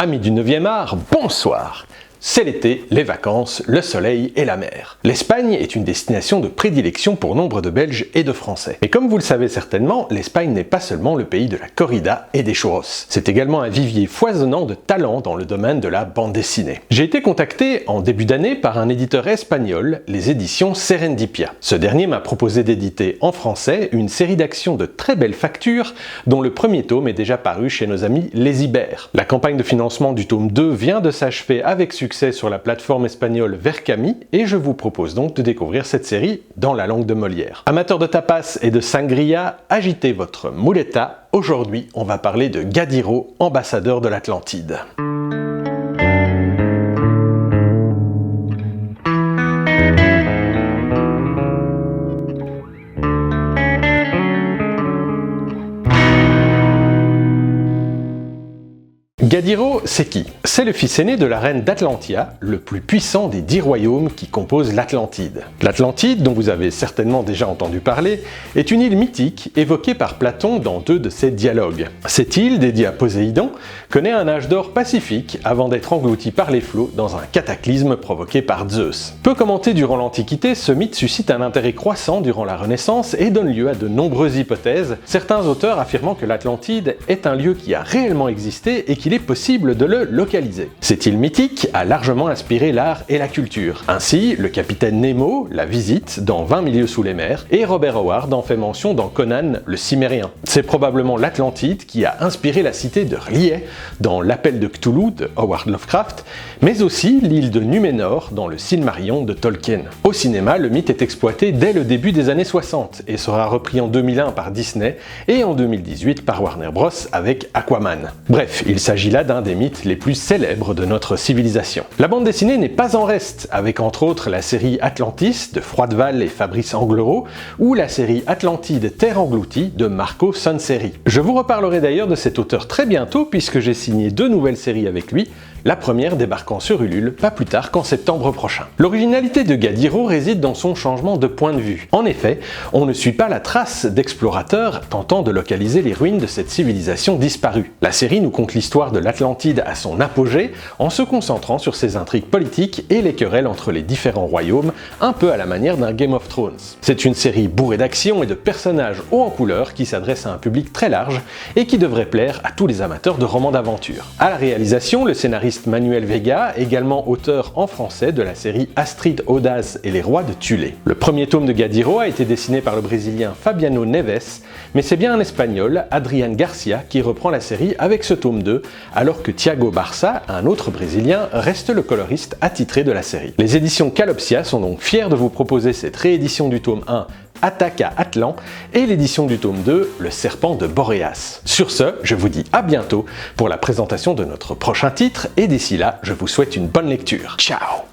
Amis du 9e art, bonsoir! C'est l'été, les vacances, le soleil et la mer. L'Espagne est une destination de prédilection pour nombre de Belges et de Français. Mais comme vous le savez certainement, l'Espagne n'est pas seulement le pays de la corrida et des churros. C'est également un vivier foisonnant de talents dans le domaine de la bande dessinée. J'ai été contacté en début d'année par un éditeur espagnol, les éditions Serendipia. Ce dernier m'a proposé d'éditer en français une série d'actions de très belle facture, dont le premier tome est déjà paru chez nos amis les Ibères. La campagne de financement du tome 2 vient de s'achever avec succès sur la plateforme espagnole Verkami et je vous propose donc de découvrir cette série dans la langue de Molière. Amateurs de tapas et de sangria, agitez votre muleta. Aujourd'hui, on va parler de Gadiro, ambassadeur de l'Atlantide. Gadiro, c'est qui? C'est le fils aîné de la reine d'Atlantia, le plus puissant des 10 royaumes qui composent l'Atlantide. L'Atlantide, dont vous avez certainement déjà entendu parler, est une île mythique évoquée par Platon dans 2 de ses dialogues. Cette île, dédiée à Poséidon, connaît un âge d'or pacifique avant d'être engloutie par les flots dans un cataclysme provoqué par Zeus. Peu commenté durant l'Antiquité, ce mythe suscite un intérêt croissant durant la Renaissance et donne lieu à de nombreuses hypothèses, certains auteurs affirmant que l'Atlantide est un lieu qui a réellement existé et qu'il est possible de le localiser. Cette île mythique a largement inspiré l'art et la culture. Ainsi, le capitaine Nemo la visite dans 20 milieux sous les mers et Robert Howard en fait mention dans Conan le Cimérien. C'est probablement l'Atlantide qui a inspiré la cité de R'lyeh dans L'Appel de Cthulhu de Howard Lovecraft, mais aussi l'île de Numénor dans le Silmarillion de Tolkien. Au cinéma, le mythe est exploité dès le début des années 60 et sera repris en 2001 par Disney et en 2018 par Warner Bros avec Aquaman. Bref, il s'agit là d'un des mythes les plus célèbres de notre civilisation. La bande dessinée n'est pas en reste, avec entre autres la série Atlantis de Froideval et Fabrice Anglerot, ou la série Atlantide Terre engloutie de Marco Sanseri. Je vous reparlerai d'ailleurs de cet auteur très bientôt puisque j'ai signé 2 nouvelles séries avec lui, la première débarquant sur Ulule pas plus tard qu'en septembre prochain. L'originalité de Gadiro réside dans son changement de point de vue. En effet, on ne suit pas la trace d'explorateurs tentant de localiser les ruines de cette civilisation disparue. La série nous conte l'histoire de l'Atlantide à son apogée en se concentrant sur ses intrigues politiques et les querelles entre les différents royaumes, un peu à la manière d'un Game of Thrones. C'est une série bourrée d'action et de personnages hauts en couleur qui s'adresse à un public très large et qui devrait plaire à tous les amateurs de romans d'aventure. À la réalisation, le scénariste Manuel Vega, également auteur en français de la série Astrid Audace et les rois de Thulé. Le premier tome de Gadiro a été dessiné par le brésilien Fabiano Neves, mais c'est bien un espagnol, Adrián Garcia, qui reprend la série avec ce tome 2, alors que Thiago Barça, un autre brésilien, reste le coloriste attitré de la série. Les éditions Calopsia sont donc fiers de vous proposer cette réédition du tome 1 Attaque à Atlan et l'édition du tome 2, Le Serpent de Boréas. Sur ce, je vous dis à bientôt pour la présentation de notre prochain titre et d'ici là, je vous souhaite une bonne lecture. Ciao!